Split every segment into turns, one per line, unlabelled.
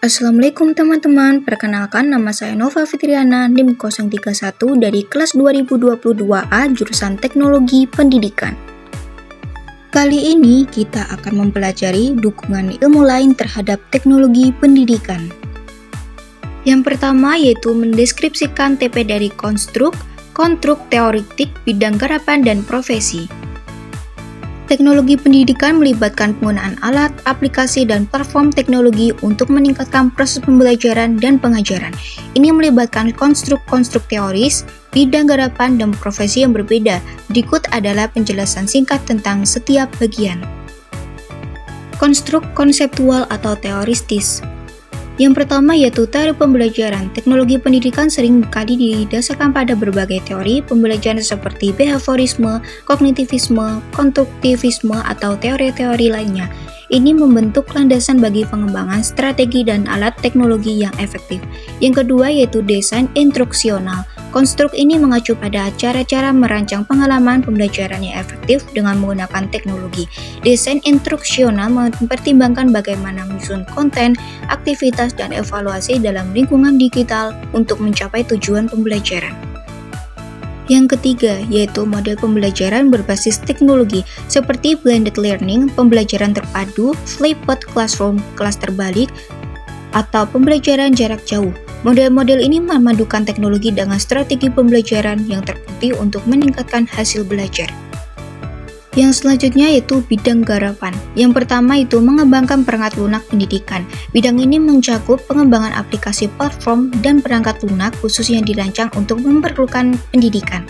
Assalamualaikum teman-teman, perkenalkan nama saya Nova Fitriana, NIM 031 dari kelas 2022A jurusan Teknologi Pendidikan. Kali ini kita akan mempelajari dukungan ilmu lain terhadap teknologi pendidikan. Yang pertama yaitu mendeskripsikan TP dari konstruk teoritik, bidang garapan, dan profesi. Teknologi pendidikan melibatkan penggunaan alat, aplikasi, dan platform teknologi untuk meningkatkan proses pembelajaran dan pengajaran. Ini melibatkan konstruk teoris, bidang garapan, dan profesi yang berbeda. Berikut adalah penjelasan singkat tentang setiap bagian. Konstruk konseptual atau teoristis. Yang pertama yaitu teori pembelajaran. Teknologi pendidikan sering kali didasarkan pada berbagai teori pembelajaran seperti behaviorisme, kognitivisme, konstruktivisme, atau teori-teori lainnya. Ini membentuk landasan bagi pengembangan strategi dan alat teknologi yang efektif. Yang kedua yaitu desain instruksional. Konstruk ini mengacu pada cara-cara merancang pengalaman pembelajaran yang efektif dengan menggunakan teknologi. Desain instruksional mempertimbangkan bagaimana menyusun konten, aktivitas, dan evaluasi dalam lingkungan digital untuk mencapai tujuan pembelajaran. Yang ketiga, yaitu model pembelajaran berbasis teknologi, seperti blended learning, pembelajaran terpadu, flipped classroom, kelas terbalik, atau pembelajaran jarak jauh. Model-model ini memadukan teknologi dengan strategi pembelajaran yang terbukti untuk meningkatkan hasil belajar. Yang selanjutnya yaitu bidang garapan. Yang pertama itu mengembangkan perangkat lunak pendidikan. Bidang ini mencakup pengembangan aplikasi platform dan perangkat lunak khusus yang dirancang untuk memerlukan pendidikan.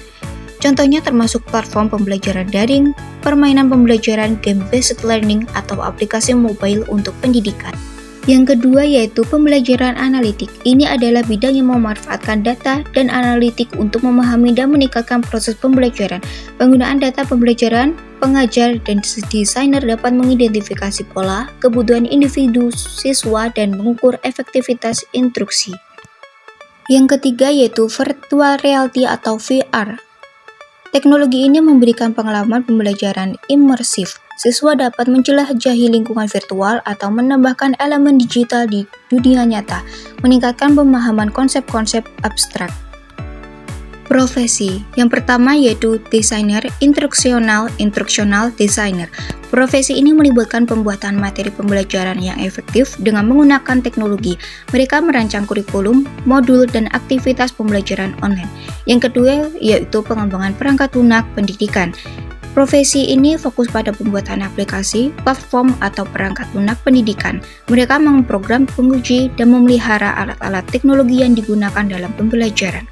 Contohnya termasuk platform pembelajaran daring, permainan pembelajaran, game-based learning, atau aplikasi mobile untuk pendidikan. Yang kedua yaitu pembelajaran analitik. Ini adalah bidang yang memanfaatkan data dan analitik untuk memahami dan meningkatkan proses pembelajaran. Penggunaan data pembelajaran, pengajar dan desainer dapat mengidentifikasi pola, kebutuhan individu siswa, dan mengukur efektivitas instruksi. Yang ketiga yaitu virtual reality atau VR. Teknologi ini memberikan pengalaman pembelajaran imersif. Siswa dapat menjelajahi lingkungan virtual atau menambahkan elemen digital di dunia nyata, meningkatkan pemahaman konsep-konsep abstrak. Profesi. Yang pertama yaitu desainer instruksional designer. Profesi ini melibatkan pembuatan materi pembelajaran yang efektif dengan menggunakan teknologi. Mereka merancang kurikulum, modul, dan aktivitas pembelajaran online. Yang kedua yaitu pengembangan perangkat lunak pendidikan. Profesi ini fokus pada pembuatan aplikasi, platform, atau perangkat lunak pendidikan. Mereka memprogram, menguji, dan memelihara alat-alat teknologi yang digunakan dalam pembelajaran.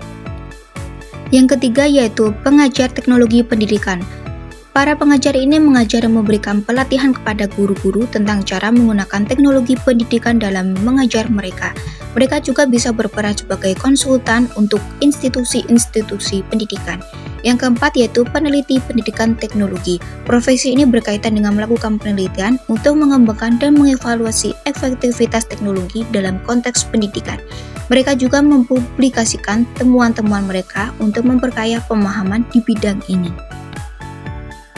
Yang ketiga yaitu pengajar teknologi pendidikan. Para pengajar ini mengajar dan memberikan pelatihan kepada guru-guru tentang cara menggunakan teknologi pendidikan dalam mengajar mereka. Mereka juga bisa berperan sebagai konsultan untuk institusi-institusi pendidikan. Yang keempat yaitu peneliti pendidikan teknologi. Profesi ini berkaitan dengan melakukan penelitian untuk mengembangkan dan mengevaluasi efektivitas teknologi dalam konteks pendidikan. Mereka juga mempublikasikan temuan-temuan mereka untuk memperkaya pemahaman di bidang ini.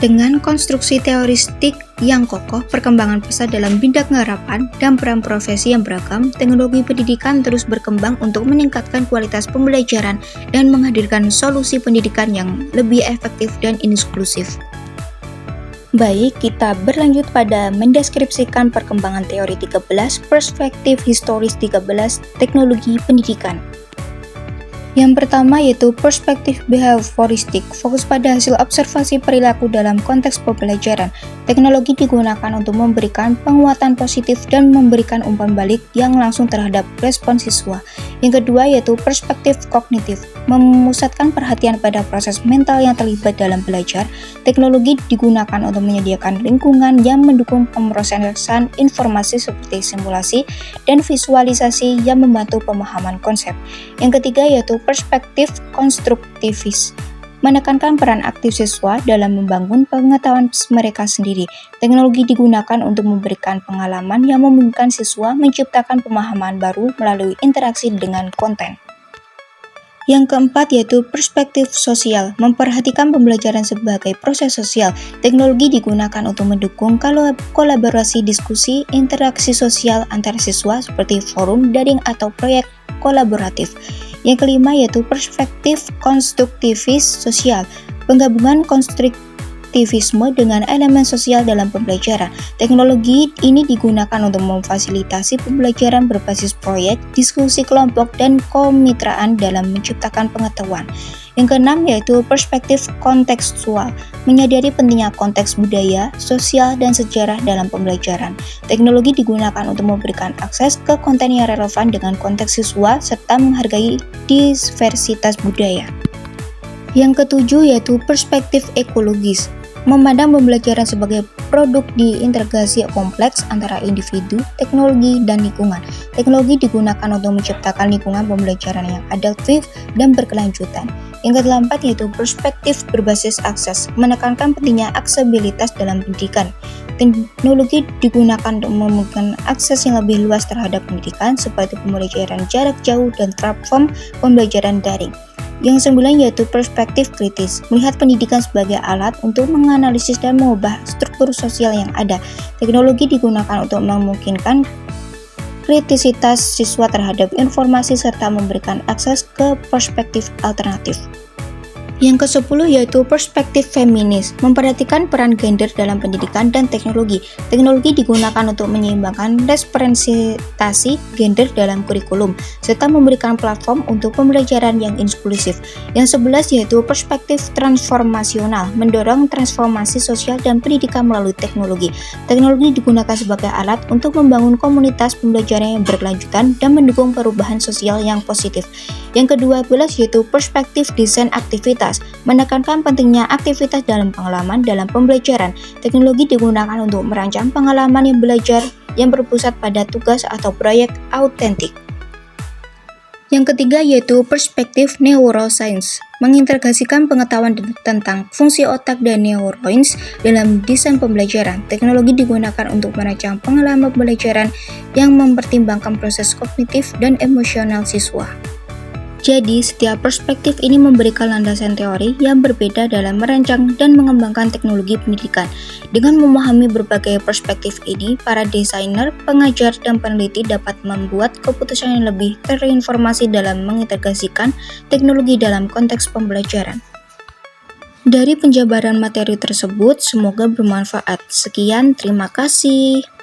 Dengan konstruksi teoristik yang kokoh, perkembangan pesat dalam bidang garapan, dan peran profesi yang beragam, teknologi pendidikan terus berkembang untuk meningkatkan kualitas pembelajaran dan menghadirkan solusi pendidikan yang lebih efektif dan inklusif. Baik, kita berlanjut pada mendeskripsikan perkembangan teori 13, perspektif historis 13, teknologi pendidikan. Yang pertama yaitu perspektif behavioristik, fokus pada hasil observasi perilaku dalam konteks pembelajaran. Teknologi digunakan untuk memberikan penguatan positif dan memberikan umpan balik yang langsung terhadap respon siswa. Yang kedua yaitu perspektif kognitif, memusatkan perhatian pada proses mental yang terlibat dalam belajar. Teknologi digunakan untuk menyediakan lingkungan yang mendukung pemrosesan informasi seperti simulasi dan visualisasi yang membantu pemahaman konsep. Yang ketiga yaitu perspektif konstruktivis, menekankan peran aktif siswa dalam membangun pengetahuan mereka sendiri. Teknologi digunakan untuk memberikan pengalaman yang memungkinkan siswa menciptakan pemahaman baru melalui interaksi dengan konten. Yang keempat yaitu perspektif sosial, memperhatikan pembelajaran sebagai proses sosial. Teknologi digunakan untuk mendukung kolaborasi, diskusi, interaksi sosial antar siswa seperti forum, daring, atau proyek kolaboratif. Yang kelima yaitu perspektif konstruktivis sosial, penggabungan konstruktivisme dengan elemen sosial dalam pembelajaran. Teknologi ini digunakan untuk memfasilitasi pembelajaran berbasis proyek, diskusi kelompok, dan kemitraan dalam menciptakan pengetahuan. Yang keenam yaitu perspektif kontekstual, menyadari pentingnya konteks budaya, sosial, dan sejarah dalam pembelajaran. Teknologi digunakan untuk memberikan akses ke konten yang relevan dengan konteks siswa serta menghargai diversitas budaya. Yang ketujuh yaitu perspektif ekologis, memandang pembelajaran sebagai produk diintegrasi kompleks antara individu, teknologi, dan lingkungan. Teknologi digunakan untuk menciptakan lingkungan pembelajaran yang adaptif dan berkelanjutan. Yang keempat yaitu perspektif berbasis akses, menekankan pentingnya aksesibilitas dalam pendidikan. Teknologi digunakan untuk memudahkan akses yang lebih luas terhadap pendidikan seperti pembelajaran jarak jauh dan platform pembelajaran daring. Yang sembilan yaitu perspektif kritis, melihat pendidikan sebagai alat untuk menganalisis dan mengubah struktur sosial yang ada. Teknologi digunakan untuk memungkinkan kritisitas siswa terhadap informasi serta memberikan akses ke perspektif alternatif. Yang ke-10 yaitu perspektif feminis, memperhatikan peran gender dalam pendidikan dan teknologi. Teknologi digunakan untuk menyeimbangkan representasi gender dalam kurikulum, serta memberikan platform untuk pembelajaran yang inklusif. Yang 11 yaitu perspektif transformasional, mendorong transformasi sosial dan pendidikan melalui teknologi. Teknologi digunakan sebagai alat untuk membangun komunitas pembelajaran yang berkelanjutan dan mendukung perubahan sosial yang positif. Yang ke-12 yaitu perspektif desain aktivitas, menekankan pentingnya aktivitas dalam pengalaman dalam pembelajaran. Teknologi digunakan untuk merancang pengalaman yang belajar yang berpusat pada tugas atau proyek autentik. Yang ketiga yaitu perspektif neuroscience, mengintegrasikan pengetahuan tentang fungsi otak dan neuroins dalam desain pembelajaran. Teknologi digunakan untuk merancang pengalaman pembelajaran yang mempertimbangkan proses kognitif dan emosional siswa. Jadi, setiap perspektif ini memberikan landasan teori yang berbeda dalam merancang dan mengembangkan teknologi pendidikan. Dengan memahami berbagai perspektif ini, para desainer, pengajar, dan peneliti dapat membuat keputusan yang lebih terinformasi dalam mengintegrasikan teknologi dalam konteks pembelajaran. Dari penjabaran materi tersebut, semoga bermanfaat. Sekian, terima kasih.